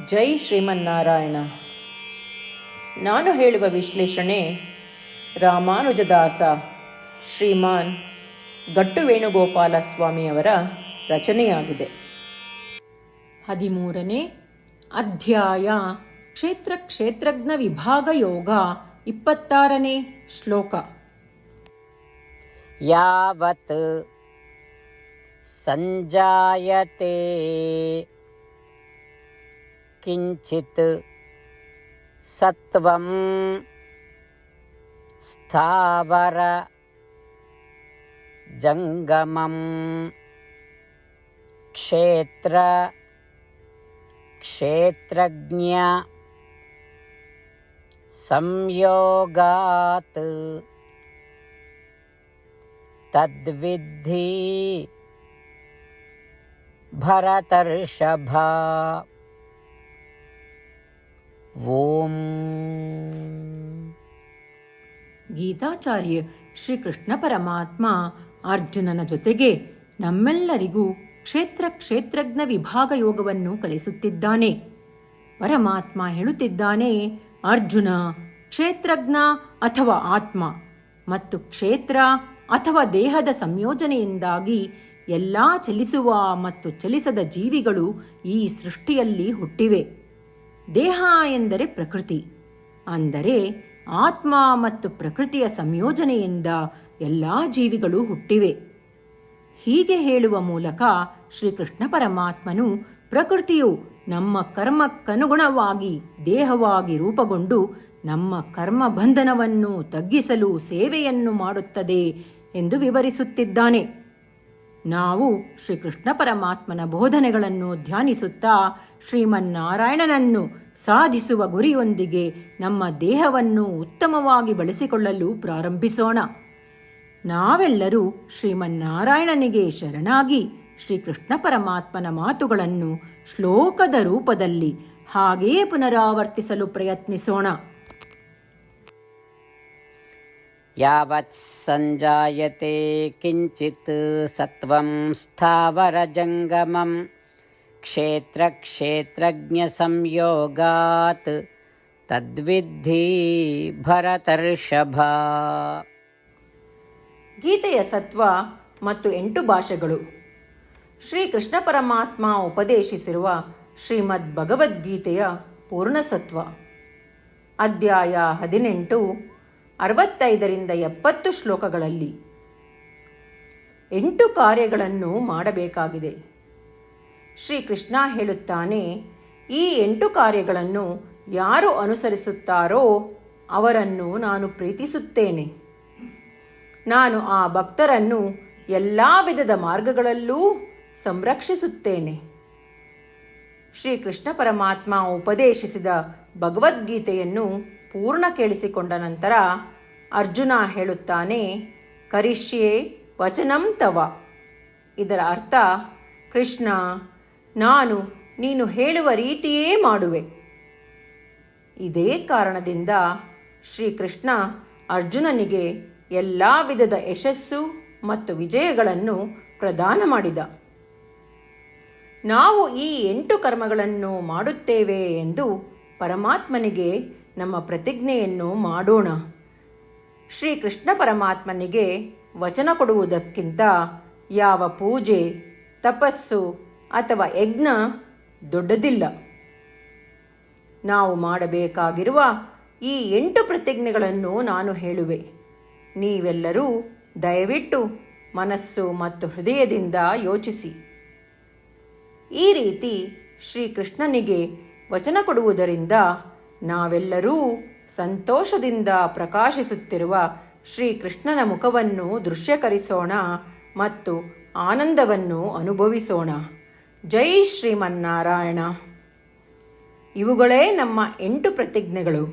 ಜೈ ಶ್ರೀಮನ್ನಾರಾಯಣ. ನಾನು ಹೇಳುವ ವಿಶ್ಲೇಷಣೆ ರಾಮಾನುಜದಾಸ ಶ್ರೀಮಾನ್ ಗಟ್ಟು ವೇಣುಗೋಪಾಲ ಸ್ವಾಮಿಯವರ ರಚನೆಯಾಗಿದೆ. 13ನೇ ಅಧ್ಯಾಯ ಕ್ಷೇತ್ರ ಕ್ಷೇತ್ರಜ್ಞ ವಿಭಾಗ ಯೋಗ. 26ನೇ ಶ್ಲೋಕ. ಯಾವತ್ ಸಂಜಾಯತೆ ಕಿಂಚಿತ್ ಸತ್ವಂ ಸ್ಥಾವರ ಜಂಗಮಂ ಕ್ಷೇತ್ರ ಕ್ಷೇತ್ರಜ್ಞ ಸಂಯೋಗಾತ್ ತದ್ವಿಧಿ ಭರತರ್ಷಭ. ಓಂ. ಗೀತಾಚಾರ್ಯ ಶ್ರೀಕೃಷ್ಣ ಪರಮಾತ್ಮ ಅರ್ಜುನನ ಜೊತೆಗೆ ನಮ್ಮೆಲ್ಲರಿಗೂ ಕ್ಷೇತ್ರ ಕ್ಷೇತ್ರಜ್ಞ ವಿಭಾಗ ಯೋಗವನ್ನು ಕಲಿಸುತ್ತಿದ್ದಾನೆ. ಪರಮಾತ್ಮ ಹೇಳುತ್ತಿದ್ದಾನೆ, ಅರ್ಜುನ ಕ್ಷೇತ್ರಜ್ಞ ಅಥವಾ ಆತ್ಮ ಮತ್ತು ಕ್ಷೇತ್ರ ಅಥವಾ ದೇಹದ ಸಂಯೋಜನೆಯಿಂದಾಗಿ ಎಲ್ಲ ಚಲಿಸುವ ಮತ್ತು ಚಲಿಸದ ಜೀವಿಗಳು ಈ ಸೃಷ್ಟಿಯಲ್ಲಿ ಹುಟ್ಟಿವೆ. ದೇಹ ಎಂದರೆ ಪ್ರಕೃತಿ, ಅಂದರೆ ಆತ್ಮ ಮತ್ತು ಪ್ರಕೃತಿಯ ಸಂಯೋಜನೆಯಿಂದ ಎಲ್ಲ ಜೀವಿಗಳು ಹುಟ್ಟಿವೆ. ಹೀಗೆ ಹೇಳುವ ಮೂಲಕ ಶ್ರೀಕೃಷ್ಣ ಪರಮಾತ್ಮನು ಪ್ರಕೃತಿಯು ನಮ್ಮ ಕರ್ಮಕ್ಕನುಗುಣವಾಗಿ ದೇಹವಾಗಿ ರೂಪುಗೊಂಡು ನಮ್ಮ ಕರ್ಮ ಬಂಧನವನ್ನು ತಗ್ಗಿಸಲು ಸೇವೆಯನ್ನು ಮಾಡುತ್ತದೆ ಎಂದು ವಿವರಿಸುತ್ತಿದ್ದಾನೆ. ನಾವು ಶ್ರೀಕೃಷ್ಣ ಪರಮಾತ್ಮನ ಬೋಧನೆಗಳನ್ನು ಧ್ಯಾನಿಸುತ್ತಾ ಶ್ರೀಮನ್ನಾರಾಯಣನನ್ನು ಸಾಧಿಸುವ ಗುರಿಯೊಂದಿಗೆ ನಮ್ಮ ದೇಹವನ್ನು ಉತ್ತಮವಾಗಿ ಬಳಸಿಕೊಳ್ಳಲು ಪ್ರಾರಂಭಿಸೋಣ. ನಾವೆಲ್ಲರೂ ಶ್ರೀಮನ್ನಾರಾಯಣನಿಗೆ ಶರಣಾಗಿ ಶ್ರೀಕೃಷ್ಣ ಪರಮಾತ್ಮನ ಮಾತುಗಳನ್ನು ಶ್ಲೋಕದ ರೂಪದಲ್ಲಿ ಹಾಗೇ ಪುನರಾವರ್ತಿಸಲು ಪ್ರಯತ್ನಿಸೋಣ. ಯಾವತ್ ಸಂಜಾಯತೆ ಕಿಂಚಿತ್ ಸತ್ವಂ ಸ್ಥಾವರ ಜಂಗಮಂ ಕ್ಷೇತ್ರ ಕ್ಷೇತ್ರಜ್ಞ ಸಂಯೋಗಾತ್ ತದ್ವಿಧಿ ಭರತರ್ಷಭ. ಗೀತೆಯ ಸತ್ವ ಮತ್ತು 8 ಭಾಷೆಗಳು. ಶ್ರೀಕೃಷ್ಣ ಪರಮಾತ್ಮ ಉಪದೇಶಿಸಿರುವ ಶ್ರೀಮದ್ ಭಗವದ್ಗೀತೆಯ ಪೂರ್ಣಸತ್ವ. ಅಧ್ಯಾಯ 18 65ರಿಂದ 70 ಶ್ಲೋಕಗಳಲ್ಲಿ 8 ಕಾರ್ಯಗಳನ್ನು ಮಾಡಬೇಕಾಗಿದೆ. ಶ್ರೀಕೃಷ್ಣ ಹೇಳುತ್ತಾನೆ, ಈ 8 ಕಾರ್ಯಗಳನ್ನು ಯಾರು ಅನುಸರಿಸುತ್ತಾರೋ ಅವರನ್ನು ನಾನು ಪ್ರೀತಿಸುತ್ತೇನೆ. ನಾನು ಆ ಭಕ್ತರನ್ನು ಎಲ್ಲ ವಿಧದ ಮಾರ್ಗಗಳಲ್ಲೂ ಸಂರಕ್ಷಿಸುತ್ತೇನೆ. ಶ್ರೀಕೃಷ್ಣ ಪರಮಾತ್ಮ ಉಪದೇಶಿಸಿದ ಭಗವದ್ಗೀತೆಯನ್ನು ಪೂರ್ಣ ಕೇಳಿಸಿಕೊಂಡ ನಂತರ ಅರ್ಜುನ ಹೇಳುತ್ತಾನೆ, ಕರಿಷ್ಯೆ ವಚನಂ ತವ. ಇದರ ಅರ್ಥ, ಕೃಷ್ಣ, ನಾನು ನೀನು ಹೇಳುವ ರೀತಿಯೇ ಮಾಡುವೆ. ಇದೇ ಕಾರಣದಿಂದ ಶ್ರೀಕೃಷ್ಣ ಅರ್ಜುನನಿಗೆ ಎಲ್ಲ ವಿಧದ ಯಶಸ್ಸು ಮತ್ತು ವಿಜಯಗಳನ್ನು ಪ್ರದಾನ ಮಾಡಿದ. ನಾವು ಈ 8 ಕರ್ಮಗಳನ್ನು ಮಾಡುತ್ತೇವೆ ಎಂದು ಪರಮಾತ್ಮನಿಗೆ ನಮ್ಮ ಪ್ರತಿಜ್ಞೆಯನ್ನು ಮಾಡೋಣ. ಶ್ರೀಕೃಷ್ಣ ಪರಮಾತ್ಮನಿಗೆ ವಚನ ಕೊಡುವುದಕ್ಕಿಂತ ಯಾವ ಪೂಜೆ, ತಪಸ್ಸು ಅಥವಾ ಯಜ್ಞ ದೊಡ್ಡದಿಲ್ಲ. ನಾವು ಮಾಡಬೇಕಾಗಿರುವ ಈ 8 ಪ್ರತಿಜ್ಞೆಗಳನ್ನು ನಾನು ಹೇಳುವೆ. ನೀವೆಲ್ಲರೂ ದಯವಿಟ್ಟು ಮನಸ್ಸು ಮತ್ತು ಹೃದಯದಿಂದ ಯೋಚಿಸಿ. ಈ ರೀತಿ ಶ್ರೀಕೃಷ್ಣನಿಗೆ ವಚನ ಕೊಡುವುದರಿಂದ ನಾವೆಲ್ಲರೂ ಸಂತೋಷದಿಂದ ಪ್ರಕಾಶಿಸುತ್ತಿರುವ ಶ್ರೀಕೃಷ್ಣನ ಮುಖವನ್ನು ದೃಶ್ಯಕರಿಸೋಣ ಮತ್ತು ಆನಂದವನ್ನು ಅನುಭವಿಸೋಣ. ಜೈ ಶ್ರೀಮನ್ನಾರಾಯಣ. ಇವುಗಳೇ ನಮ್ಮ 8 ಪ್ರತಿಜ್ಞೆಗಳು.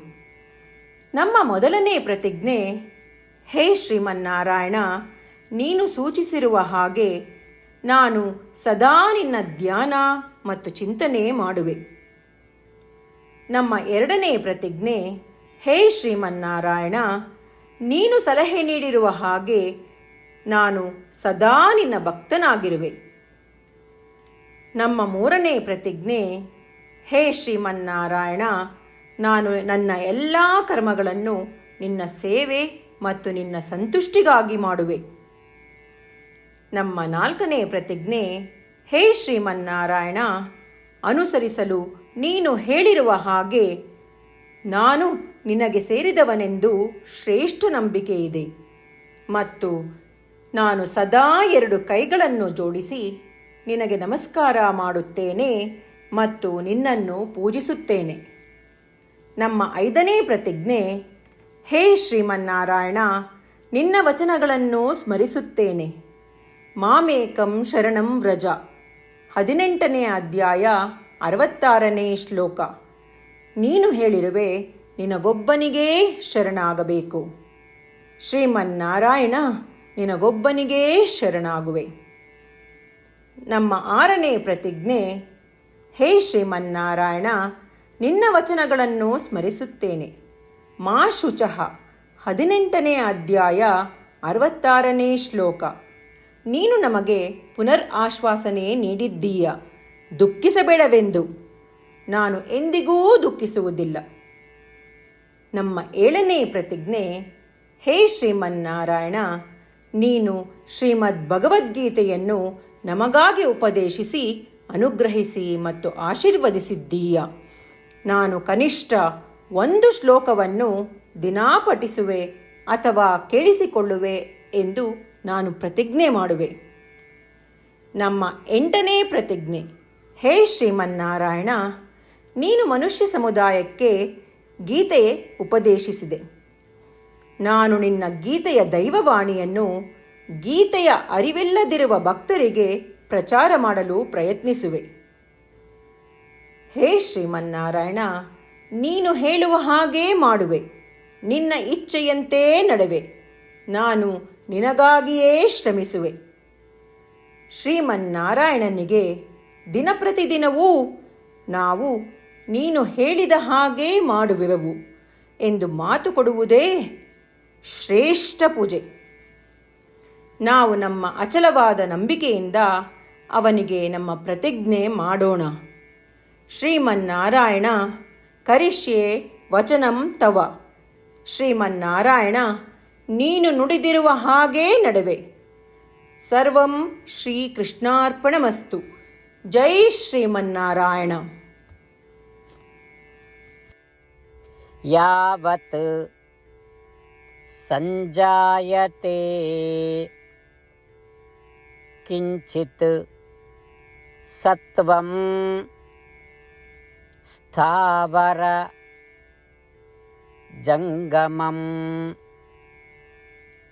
ನಮ್ಮ ಮೊದಲನೇ ಪ್ರತಿಜ್ಞೆ, ಹೇ ಶ್ರೀಮನ್ನಾರಾಯಣ, ನೀನು ಸೂಚಿಸಿರುವ ಹಾಗೆ ನಾನು ಸದಾ ನಿನ್ನ ಧ್ಯಾನ ಮತ್ತು ಚಿಂತನೆ ಮಾಡುವೆ. ನಮ್ಮ ಎರಡನೇ ಪ್ರತಿಜ್ಞೆ, ಹೇ ಶ್ರೀಮನ್ನಾರಾಯಣ, ನೀನು ಸಲಹೆ ನೀಡಿರುವ ಹಾಗೆ ನಾನು ಸದಾ ನಿನ್ನ ಭಕ್ತನಾಗಿರುವೆ. ನಮ್ಮ ಮೂರನೇ ಪ್ರತಿಜ್ಞೆ, ಹೇ ಶ್ರೀಮನ್ನಾರಾಯಣ, ನಾನು ನನ್ನ ಎಲ್ಲ ಕರ್ಮಗಳನ್ನು ನಿನ್ನ ಸೇವೆ ಮತ್ತು ನಿನ್ನ ಸಂತುಷ್ಟಿಗಾಗಿ ಮಾಡುವೆ. ನಮ್ಮ 4ನೇ ಪ್ರತಿಜ್ಞೆ: ಹೇ ಶ್ರೀಮನ್ನಾರಾಯಣ, ಅನುಸರಿಸಲು ನೀನು ಹೇಳಿರುವ ಹಾಗೆ ನಾನು ನಿನಗೆ ಸೇರಿದವನೆಂದು ಶ್ರೇಷ್ಠ ನಂಬಿಕೆ ಇದೆ ಮತ್ತು ನಾನು ಸದಾ 2 ಕೈಗಳನ್ನು ಜೋಡಿಸಿ ನಿನಗೆ ನಮಸ್ಕಾರ ಮಾಡುತ್ತೇನೆ ಮತ್ತು ನಿನ್ನನ್ನು ಪೂಜಿಸುತ್ತೇನೆ. ನಮ್ಮ 5ನೇ ಪ್ರತಿಜ್ಞೆ: ಹೇ ಶ್ರೀಮನ್ನಾರಾಯಣ, ನಿನ್ನ ವಚನಗಳನ್ನು ಸ್ಮರಿಸುತ್ತೇನೆ. ಮಾಮೇಕಂ ಶರಣಂ ವ್ರಜ, 18ನೇ ಅಧ್ಯಾಯ 66ನೇ ಶ್ಲೋಕ. ನೀನು ಹೇಳಿರುವೆ, ನಿನಗೊಬ್ಬನಿಗೇ ಶರಣಾಗಬೇಕು. ಶ್ರೀಮನ್ನಾರಾಯಣ, ನಿನಗೊಬ್ಬನಿಗೇ ಶರಣಾಗುವೆ. ನಮ್ಮ 6ನೇ ಪ್ರತಿಜ್ಞೆ: ಹೇ ಶ್ರೀಮನ್ನಾರಾಯಣ, ನಿನ್ನ ವಚನಗಳನ್ನು ಸ್ಮರಿಸುತ್ತೇನೆ. ಮಾ ಶುಚಃ, 18ನೇ ಅಧ್ಯಾಯ 66ನೇ ಶ್ಲೋಕ. ನೀನು ನಮಗೆ ಪುನರ್ ಆಶ್ವಾಸನೆ ನೀಡಿದ್ದೀಯ, ದುಃಖಿಸಬೇಡವೆಂದು. ನಾನು ಎಂದಿಗೂ ದುಃಖಿಸುವುದಿಲ್ಲ. ನಮ್ಮ 7ನೇ ಪ್ರತಿಜ್ಞೆ: ಹೇ ಶ್ರೀಮನ್ನಾರಾಯಣ, ನೀನು ಶ್ರೀಮದ್ ಭಗವದ್ಗೀತೆಯನ್ನು ನಮಗಾಗಿ ಉಪದೇಶಿಸಿ ಅನುಗ್ರಹಿಸಿ ಮತ್ತು ಆಶೀರ್ವದಿಸಿದ್ದೀಯ. ನಾನು ಕನಿಷ್ಠ 1 ಶ್ಲೋಕವನ್ನು ದಿನಾ ಪಠಿಸುವೆ ಅಥವಾ ಕೇಳಿಸಿಕೊಳ್ಳುವೆ ಎಂದು ನಾನು ಪ್ರತಿಜ್ಞೆ ಮಾಡುವೆ. ನಮ್ಮ 8ನೇ ಪ್ರತಿಜ್ಞೆ: ಹೇ ಶ್ರೀಮನ್ನಾರಾಯಣ, ನೀನು ಮನುಷ್ಯ ಸಮುದಾಯಕ್ಕೆ ಗೀತೆ ಉಪದೇಶಿಸಿದೆ. ನಾನು ನಿನ್ನ ಗೀತೆಯ ದೈವವಾಣಿಯನ್ನು ಗೀತೆಯ ಅರಿವಿಲ್ಲದಿರುವ ಭಕ್ತರಿಗೆ ಪ್ರಚಾರ ಮಾಡಲು ಪ್ರಯತ್ನಿಸುವೆ. ಹೇ ಶ್ರೀಮನ್ನಾರಾಯಣ, ನೀನು ಹೇಳುವ ಹಾಗೇ ಮಾಡುವೆ. ನಿನ್ನ ಇಚ್ಛೆಯಂತೆ ನಡೆವೆ. ನಾನು ನಿನಗಾಗಿಯೇ ಶ್ರಮಿಸುವೆ. ಶ್ರೀಮನ್ನಾರಾಯಣನಿಗೆ ದಿನಪ್ರತಿದಿನವೂ ನಾವು ನೀನು ಹೇಳಿದ ಹಾಗೇ ಮಾಡುವೆವು ಎಂದು ಮಾತು ಕೊಡುವುದೇ ಶ್ರೇಷ್ಠ ಪೂಜೆ. ನಾವು ನಮ್ಮ ಅಚಲವಾದ ನಂಬಿಕೆಯಿಂದ ಅವನಿಗೆ ನಮ್ಮ ಪ್ರತಿಜ್ಞೆ ಮಾಡೋಣ. ಶ್ರೀಮನ್ನಾರಾಯಣ, ಕರಿಷ್ಯೆ ವಚನಂ ತವ. ಶ್ರೀಮನ್ನಾರಾಯಣ, ನೀನು ನುಡಿದಿರುವ ಹಾಗೇ ನಡೆವೆ. ಸರ್ವಂ ಶ್ರೀಕೃಷ್ಣಾರ್ಪಣಮಸ್ತು. ಜೈ ಶ್ರೀಮನ್ನಾರಾಯಣ. ಯಾವತ್ ಸಂಜಾಯತೆ ಕಿಂಚಿತ್ ಸತ್ವಂ ಸ್ಥಾವರ ಜಂಗಮಂ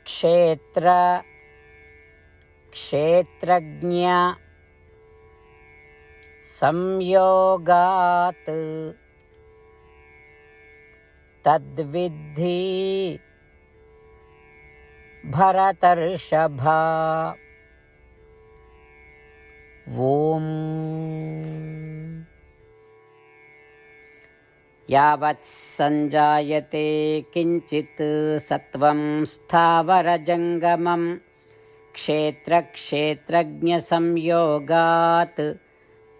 ಕ್ಷೇತ್ರ ಕ್ಷೇತ್ರಜ್ಞ ಸಂಯೋಗಾತ್ ತದ್ವಿಧಿ ಭರತರ್ಷಭ. ಓಂ ಯಾವತ್ ಸಂಜಾಯತೆ ಕಿಂಚಿತ್ ಸತ್ವಂ ಸ್ಥಾವರ ಜಂಗಮಂ ಕ್ಷೇತ್ರ ಕ್ಷೇತ್ರಜ್ಞ ಸಂಯೋಗಾತ್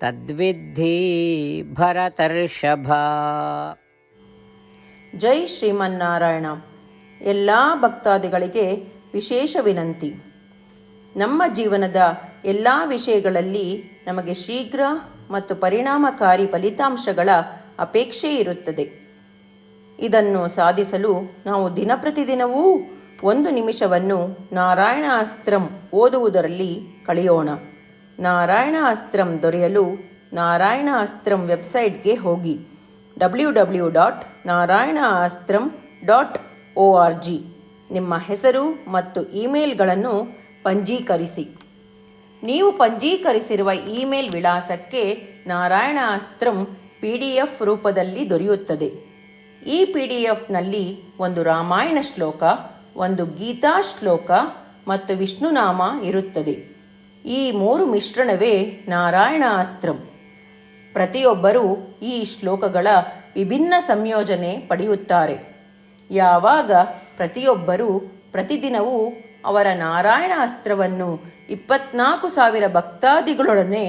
ತದ್ವಿಧಿ ಭರತರ್ಷಭ. ಜೈ ಶ್ರೀಮನ್ನಾರಾಯಣ. ಎಲ್ಲ ಭಕ್ತಾದಿಗಳಿಗೆ ವಿಶೇಷ ವಿನಂತಿ. ನಮ್ಮ ಜೀವನದ ಎಲ್ಲ ವಿಷಯಗಳಲ್ಲಿ ನಮಗೆ ಶೀಘ್ರ ಮತ್ತು ಪರಿಣಾಮಕಾರಿ ಫಲಿತಾಂಶಗಳ ಅಪೇಕ್ಷೆ ಇರುತ್ತದೆ. ಇದನ್ನು ಸಾಧಿಸಲು ನಾವು ದಿನಪ್ರತಿದಿನವೂ 1 ನಿಮಿಷವನ್ನು ನಾರಾಯಣ ಅಸ್ತ್ರಂ ಓದುವುದರಲ್ಲಿ ಕಳೆಯೋಣ. ನಾರಾಯಣ ಅಸ್ತ್ರಂ ದೊರೆಯಲು ನಾರಾಯಣ ಅಸ್ತ್ರಂ ವೆಬ್ಸೈಟ್ಗೆ ಹೋಗಿ www.narayanaastram.org. ನಿಮ್ಮ ಹೆಸರು ಮತ್ತು ಇಮೇಲ್ಗಳನ್ನು ಪಂಜೀಕರಿಸಿ. ನೀವು ಪಂಜೀಕರಿಸಿರುವ ಇಮೇಲ್ ವಿಳಾಸಕ್ಕೆ ನಾರಾಯಣ ಅಸ್ತ್ರಂ PDF ರೂಪದಲ್ಲಿ ದೊರೆಯುತ್ತದೆ. ಈ PDFನಲ್ಲಿ 1 ರಾಮಾಯಣ ಶ್ಲೋಕ, 1 ಗೀತಾ ಶ್ಲೋಕ ಮತ್ತು ವಿಷ್ಣುನಾಮ ಇರುತ್ತದೆ. ಈ 3 ಮಿಶ್ರಣವೇ ನಾರಾಯಣ ಅಸ್ತ್ರಂ. ಪ್ರತಿಯೊಬ್ಬರೂ ಈ ಶ್ಲೋಕಗಳ ವಿಭಿನ್ನ ಸಂಯೋಜನೆ ಪಡೆಯುತ್ತಾರೆ. ಯಾವಾಗ ಪ್ರತಿಯೊಬ್ಬರೂ ಪ್ರತಿದಿನವೂ ಅವರ ನಾರಾಯಣ ಅಸ್ತ್ರವನ್ನು 24,000 ಭಕ್ತಾದಿಗಳೊಡನೆ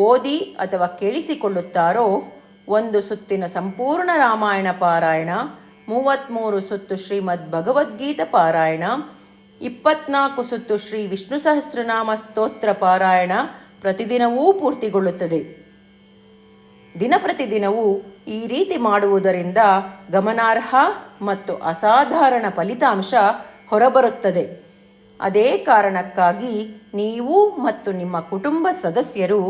ಓದಿ ಅಥವಾ ಕೇಳಿಸಿಕೊಳ್ಳುತ್ತಾರೋ 1 ಸುತ್ತಿನ ಸಂಪೂರ್ಣ ರಾಮಾಯಣ ಪಾರಾಯಣ, 33 ಸುತ್ತು ಶ್ರೀಮದ್ ಭಗವದ್ಗೀತಾ ಪಾರಾಯಣ, 24 ಸುತ್ತು ಶ್ರೀ ವಿಷ್ಣು ಸಹಸ್ರನಾಮ ಸ್ತೋತ್ರ ಪಾರಾಯಣ ಪ್ರತಿದಿನವೂ ಪೂರ್ತಿಗೊಳ್ಳುತ್ತದೆ. ಪ್ರತಿದಿನವೂ ಈ ರೀತಿ ಮಾಡುವುದರಿಂದ ಗಮನಾರ್ಹ ಮತ್ತು ಅಸಾಧಾರಣ ಫಲಿತಾಂಶ ಹೊರಬರುತ್ತದೆ. ಅದೇ ಕಾರಣಕ್ಕಾಗಿ ನೀವು ಮತ್ತು ನಿಮ್ಮ ಕುಟುಂಬ ಸದಸ್ಯರು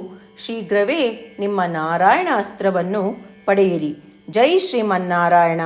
ಶೀಘ್ರವೇ ನಿಮ್ಮ ನಾರಾಯಣ ಅಸ್ತ್ರವನ್ನು ಪಡೆಯಿರಿ. ಜೈ ಶ್ರೀಮನ್ನಾರಾಯಣ.